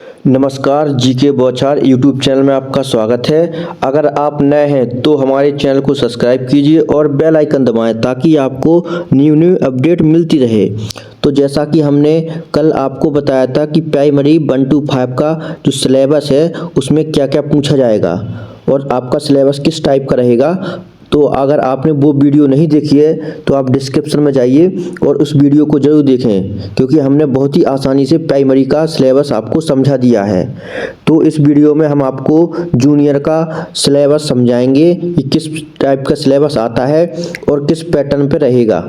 नमस्कार, जीके बौछार YouTube channel में आपका स्वागत है। अगर आप नए हैं तो हमारे चैनल को सब्सक्राइब कीजिए और बेल आइकन दबाएं ताकि आपको न्यू अपडेट मिलती रहे। तो जैसा कि हमने कल आपको बताया था कि प्राइमरी 1 to 5 का जो सिलेबस है उसमें क्या क्या पूछा जाएगा और आपका सिलेबस किस टाइप का रहेगा। तो अगर आपने वो वीडियो नहीं देखी है तो आप डिस्क्रिप्शन में जाइए और उस वीडियो को ज़रूर देखें, क्योंकि हमने बहुत ही आसानी से प्राइमरी का सिलेबस आपको समझा दिया है। तो इस वीडियो में हम आपको जूनियर का सिलेबस समझाएंगे कि किस टाइप का सिलेबस आता है और किस पैटर्न पे रहेगा।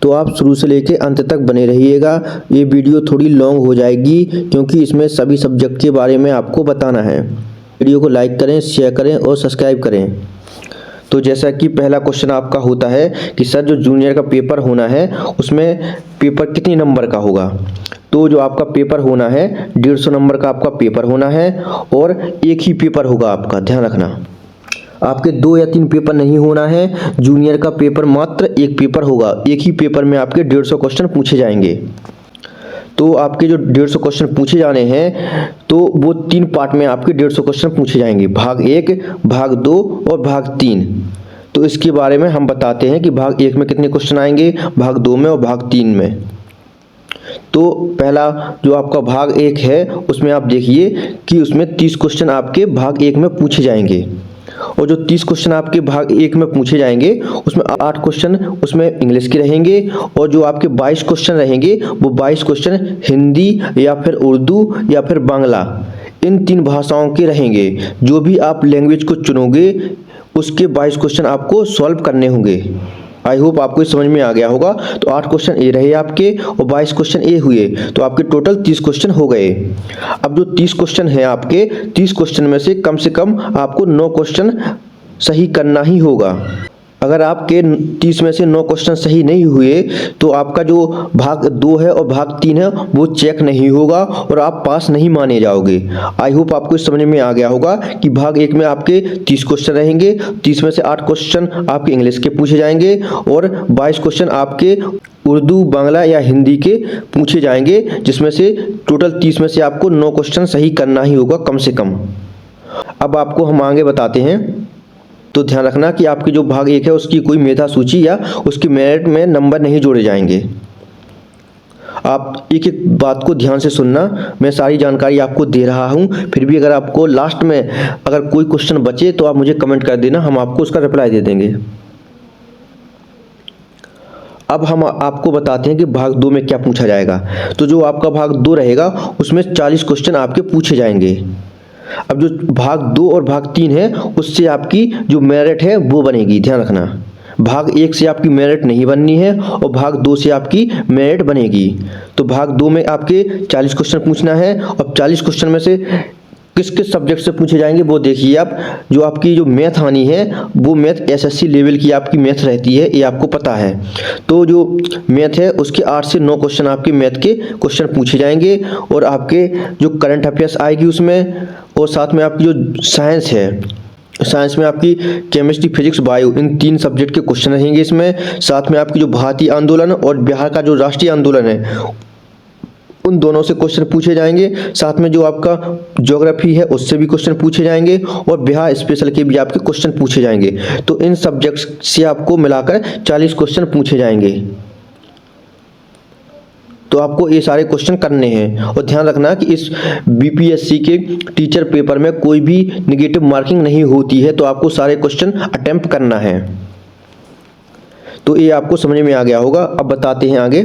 तो आप शुरू से लेके अंत तक बने रहिएगा। ये वीडियो थोड़ी लॉन्ग हो जाएगी क्योंकि इसमें सभी सब्जेक्ट के बारे में आपको बताना है। वीडियो को लाइक करें, शेयर करें और सब्सक्राइब करें। तो जैसा कि पहला क्वेश्चन आपका होता है कि सर जो जूनियर का पेपर होना है उसमें पेपर कितने नंबर का होगा। तो जो आपका पेपर होना है 150 नंबर का आपका पेपर होना है और एक ही पेपर होगा आपका, ध्यान रखना। आपके 2 या 3 पेपर नहीं होना है, जूनियर का पेपर मात्र एक पेपर होगा। एक ही पेपर में आपके 150 क्वेश्चन पूछे जाएंगे। तो आपके जो 150 क्वेश्चन पूछे जाने हैं तो वो 3 पार्ट में आपके 150 क्वेश्चन पूछे जाएंगे, भाग 1, भाग 2 और भाग 3। तो इसके बारे में हम बताते हैं कि भाग 1 में कितने क्वेश्चन आएंगे, भाग 2 में और भाग 3 में। तो पहला जो आपका भाग 1 है उसमें आप देखिए कि उसमें 30 क्वेश्चन आपके भाग 1 में पूछे जाएंगे और जो 30 क्वेश्चन आपके भाग 1 में पूछे जाएंगे उसमें 8 क्वेश्चन उसमें इंग्लिश के रहेंगे और जो आपके 22 क्वेश्चन रहेंगे वो 22 क्वेश्चन हिंदी या फिर उर्दू या फिर बांग्ला, इन 3 भाषाओं के रहेंगे। जो भी आप लैंग्वेज को चुनोगे उसके 22 क्वेश्चन आपको सॉल्व करने होंगे। आई होप आपको समझ में आ गया होगा। तो 8 क्वेश्चन ए रहे आपके और 22 क्वेश्चन ए हुए, तो आपके टोटल 30 क्वेश्चन हो गए। अब जो 30 क्वेश्चन है आपके, 30 क्वेश्चन में से कम आपको 9 क्वेश्चन सही करना ही होगा। अगर आपके 30 में से 9 क्वेश्चन सही नहीं हुए तो आपका जो भाग 2 है और भाग 3 है वो चेक नहीं होगा और आप पास नहीं माने जाओगे। आई होप आपको समझ में आ गया होगा कि भाग 1 में आपके 30 क्वेश्चन रहेंगे, 30 में से 8 क्वेश्चन आपके इंग्लिश के पूछे जाएंगे और 22 क्वेश्चन आपके उर्दू, बांग्ला या हिंदी के पूछे जाएंगे, जिसमें से टोटल 30 में से आपको 9 क्वेश्चन सही करना ही होगा कम से कम। अब आपको हम आगे बताते हैं। तो ध्यान रखना कि आपकी जो भाग 1 है उसकी कोई मेधा सूची या उसकी मेरिट में नंबर नहीं जोड़े जाएंगे। आप एक एक बात को ध्यान से सुनना, मैं सारी जानकारी आपको दे रहा हूं, फिर भी अगर आपको लास्ट में अगर कोई क्वेश्चन बचे तो आप मुझे कमेंट कर देना, हम आपको उसका रिप्लाई दे देंगे। अब हम आपको बताते हैं कि भाग 2 में क्या पूछा जाएगा। तो जो आपका भाग 2 रहेगा उसमें 40 क्वेश्चन आपके पूछे जाएंगे। अब जो भाग 2 और भाग 3 है उससे आपकी जो मेरिट है वो बनेगी, ध्यान रखना। भाग 1 से आपकी मेरिट नहीं बननी है और भाग 2 से आपकी मेरिट बनेगी। तो भाग 2 में आपके 40 क्वेश्चन पूछना है और 40 क्वेश्चन में से किस किस सब्जेक्ट से पूछे जाएंगे वो देखिए आप। जो आपकी जो मैथ आनी है वो मैथ एसएससी लेवल की आपकी मैथ रहती है, ये आपको पता है। तो जो मैथ है उसके 8 से 9 क्वेश्चन आपके मैथ के क्वेश्चन पूछे जाएंगे और आपके जो करंट अफेयर्स आएगी उसमें, और साथ में आपकी जो साइंस है, साइंस में आपकी केमिस्ट्री, फिजिक्स, बायो, इन 3 सब्जेक्ट के क्वेश्चन रहेंगे इसमें। साथ में आपकी जो भारतीय आंदोलन और बिहार का जो राष्ट्रीय आंदोलन है उन दोनों से क्वेश्चन पूछे जाएंगे। साथ में जो आपका ज्योग्राफी है उससे भी क्वेश्चन पूछे जाएंगे और बिहार स्पेशल के भी आपके क्वेश्चन पूछे जाएंगे। तो इन सब्जेक्ट्स से आपको मिलाकर 40 क्वेश्चन पूछे जाएंगे। तो आपको ये सारे क्वेश्चन करने हैं और ध्यान रखना कि इस बीपीएससी के टीचर पेपर में कोई भी नेगेटिव मार्किंग नहीं होती है, तो आपको सारे क्वेश्चन अटेम्प्ट करना है। तो ये आपको समझ में आ गया होगा। अब बताते हैं आगे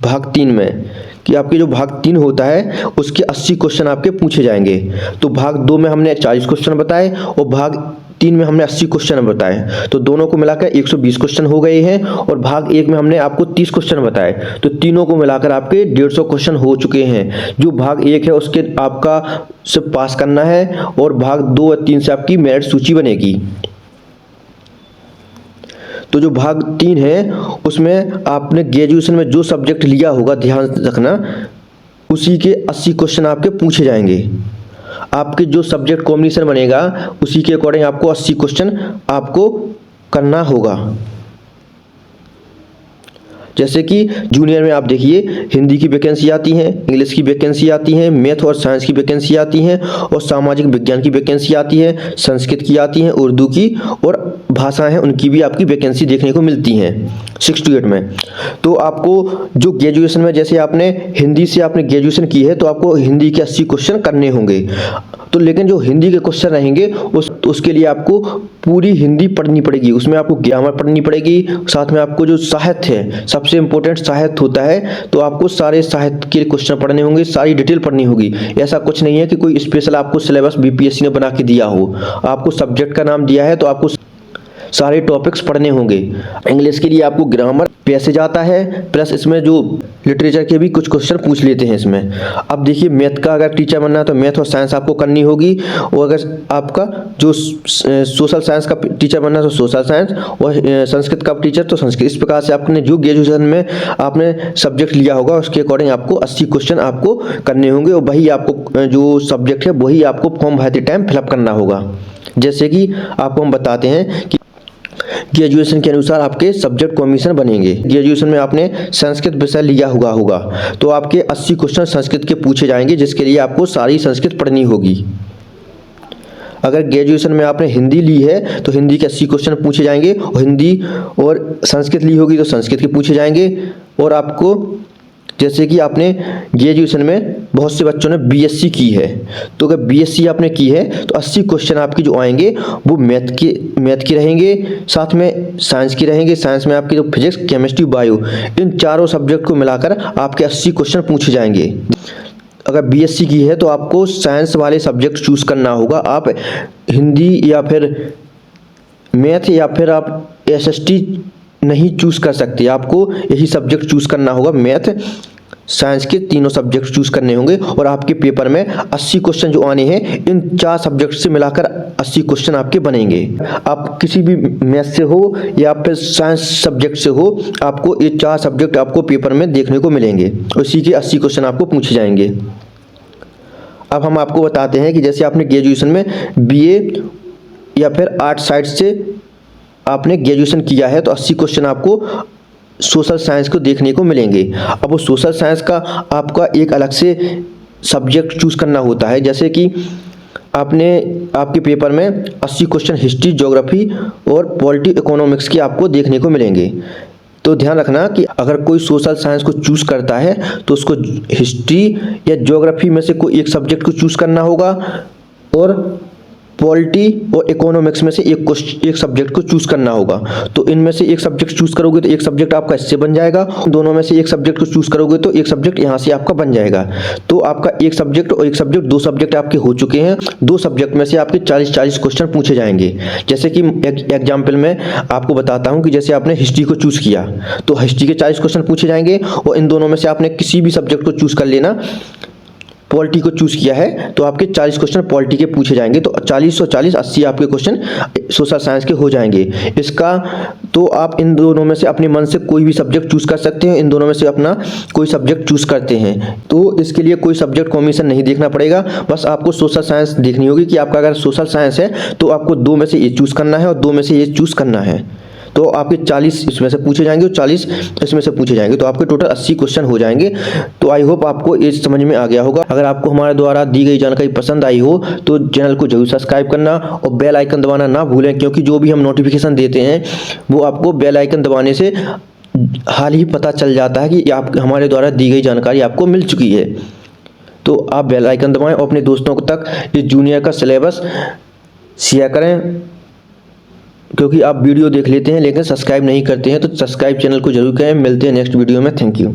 भाग 3 में कि आपके जो भाग 3 होता है उसके 80 क्वेश्चन आपके पूछे जाएंगे। तो भाग 2 में हमने 40 क्वेश्चन बताए और भाग 3 में हमने 80 क्वेश्चन बताए, तो दोनों को मिलाकर 120 क्वेश्चन हो गए हैं। और भाग 1 में हमने आपको 30 क्वेश्चन बताए, तो तीनों को मिलाकर आपके 150 क्वेश्चन हो चुके हैं। जो भाग 1 है उसके आपका से पास करना है और भाग 2 और 3 से आपकी मेरिट सूची बनेगी। तो जो भाग 3 है उसमें आपने ग्रेजुएशन में जो सब्जेक्ट लिया होगा, ध्यान रखना, उसी के 80 क्वेश्चन आपके पूछे जाएंगे। आपके जो सब्जेक्ट कॉम्बिनेशन बनेगा उसी के अकॉर्डिंग आपको 80 क्वेश्चन आपको करना होगा। जैसे कि जूनियर में आप देखिए हिंदी की वैकेंसी आती है, इंग्लिश की वैकेंसी आती है, मैथ और साइंस की वैकेंसी आती है और सामाजिक विज्ञान की वैकेंसी आती है, संस्कृत की आती है, उर्दू की और भाषाएं हैं उनकी भी आपकी वैकेंसी देखने को मिलती हैं 6 to 8 में। तो आपको जो ग्रेजुएशन में जैसे आपने हिंदी से आपने ग्रेजुएशन की है तो आपको हिंदी के 80 क्वेश्चन करने होंगे। तो लेकिन जो हिंदी के क्वेश्चन रहेंगे उसके लिए आपको पूरी हिंदी पढ़नी पड़ेगी, उसमें आपको ग्रामर पढ़नी पड़ेगी, साथ में आपको जो साहित्य है, सबसे इंपॉर्टेंट साहित्य होता है, तो आपको सारे साहित्य के क्वेश्चन पढ़ने होंगे, सारी डिटेल पढ़नी होगी। ऐसा कुछ नहीं है कि कोई स्पेशल आपको सिलेबस बीपीएससी ने बना के दिया हो, आपको सब्जेक्ट का नाम दिया है तो आपको सारे टॉपिक्स पढ़ने होंगे। इंग्लिश के लिए आपको ग्रामर पैसेज आता है, प्लस इसमें जो लिटरेचर के भी कुछ क्वेश्चन पूछ लेते हैं इसमें। अब देखिए मैथ का अगर टीचर बनना है तो मैथ और साइंस आपको करनी होगी, और अगर आपका जो सोशल साइंस का टीचर बनना है तो सोशल साइंस, और संस्कृत का टीचर तो संस्कृत। इस प्रकार से आपने जो ग्रेजुएशन में आपने सब्जेक्ट लिया होगा उसके अकॉर्डिंग आपको 80 क्वेश्चन आपको करने होंगे, और वही आपको जो सब्जेक्ट है वही आपको फॉर्म भरते टाइम फिलअप करना होगा। जैसे कि आपको हम बताते हैं कि ग्रेजुएशन के अनुसार आपके सब्जेक्ट कॉम्बिनेशन बनेंगे। ग्रेजुएशन में आपने संस्कृत विषय लिया हुआ होगा तो आपके 80 क्वेश्चन संस्कृत के पूछे जाएंगे, जिसके लिए आपको सारी संस्कृत पढ़नी होगी। अगर ग्रेजुएशन में आपने हिंदी ली है तो हिंदी के 80 क्वेश्चन पूछे जाएंगे, और हिंदी और संस्कृत ली होगी तो संस्कृत के पूछे जाएंगे। और आपको जैसे कि आपने ग्रेजुएशन में बहुत से बच्चों ने बीएससी की है, तो अगर बीएससी आपने की है तो 80 क्वेश्चन आपकी जो आएंगे वो मैथ के रहेंगे, साथ में साइंस के रहेंगे। साइंस में आपकी जो फिजिक्स, केमिस्ट्री, बायो, इन चारों सब्जेक्ट को मिलाकर आपके 80 क्वेश्चन पूछे जाएंगे। अगर बीएससी की है तो आपको साइंस वाले सब्जेक्ट चूज करना होगा। आप हिंदी या फिर मैथ या फिर आप एसएसटी नहीं चूज कर सकते, आपको यही सब्जेक्ट चूज करना होगा। मैथ साइंस के तीनों सब्जेक्ट चूज करने होंगे, और आपके पेपर में 80 क्वेश्चन जो आने हैं इन 4 सब्जेक्ट से मिलाकर 80 क्वेश्चन आपके बनेंगे। आप किसी भी मैथ से हो या फिर साइंस सब्जेक्ट से हो, आपको ये 4 सब्जेक्ट आपको पेपर में देखने को मिलेंगे, उसी के 80 क्वेश्चन आपको पूछे जाएंगे। अब हम आपको बताते हैं कि जैसे आपने ग्रेजुएशन में बीए या फिर आर्ट साइड से आपने ग्रेजुएशन किया है तो 80 क्वेश्चन आपको सोशल साइंस को देखने को मिलेंगे। अब वो सोशल साइंस का आपका एक अलग से सब्जेक्ट चूज करना होता है। जैसे कि आपके पेपर में 80 क्वेश्चन हिस्ट्री, ज्योग्राफी और पॉलिटी, इकोनॉमिक्स के आपको देखने को मिलेंगे। तो ध्यान रखना कि अगर कोई सोशल साइंस को चूज करता है तो उसको हिस्ट्री या ज्योग्राफी में से कोई एक सब्जेक्ट को चूज करना होगा, और पॉलिटी और इकोनॉमिक्स में से एक सब्जेक्ट को चूज करना होगा। तो इनमें से एक सब्जेक्ट चूज करोगे तो एक सब्जेक्ट आपका इससे बन जाएगा, दोनों में से एक सब्जेक्ट को चूज करोगे तो एक सब्जेक्ट यहाँ से आपका बन जाएगा। तो आपका एक सब्जेक्ट और एक सब्जेक्ट, 2 सब्जेक्ट आपके हो चुके हैं। 2 सब्जेक्ट में से आपके 40 क्वेश्चन पूछे जाएंगे। जैसे कि एग्जाम्पल में आपको बताता हूँ कि जैसे आपने हिस्ट्री को चूज किया तो हिस्ट्री के 40 क्वेश्चन पूछे जाएंगे, और इन दोनों में से आपने किसी भी सब्जेक्ट को चूज कर लेना। पॉलिटी को चूज किया है तो आपके 40 क्वेश्चन पॉलिटी के पूछे जाएंगे, तो 40 और 40 80 आपके क्वेश्चन सोशल साइंस के हो जाएंगे। इसका तो आप इन दोनों में से अपने मन से कोई भी सब्जेक्ट चूज कर सकते हैं, इन दोनों में से अपना कोई सब्जेक्ट चूज करते हैं। तो इसके लिए कोई सब्जेक्ट कॉम्बिनेशन नहीं देखना पड़ेगा, बस आपको सोशल साइंस देखनी होगी कि आपका अगर सोशल साइंस है तो आपको 2 में से ये चूज करना है और 2 में से ये चूज करना है। तो आपके 40 इसमें से पूछे जाएंगे और 40 इसमें से पूछे जाएंगे, तो आपके टोटल 80 क्वेश्चन हो जाएंगे। तो आई होप आपको ये समझ में आ गया होगा। अगर आपको हमारे द्वारा दी गई जानकारी पसंद आई हो तो चैनल को जरूर सब्सक्राइब करना और बेल आइकन दबाना ना भूलें, क्योंकि जो भी हम नोटिफिकेशन देते हैं वो आपको बेल आइकन दबाने से हाल ही पता चल जाता है कि आप हमारे द्वारा दी गई जानकारी आपको मिल चुकी है। तो आप बेल आइकन दबाएं और अपने दोस्तों तक इस जूनियर का सिलेबस शेयर करें, क्योंकि आप वीडियो देख लेते हैं लेकिन सब्सक्राइब नहीं करते हैं, तो सब्सक्राइब चैनल को जरूर करें। मिलते हैं नेक्स्ट वीडियो में। Thank you.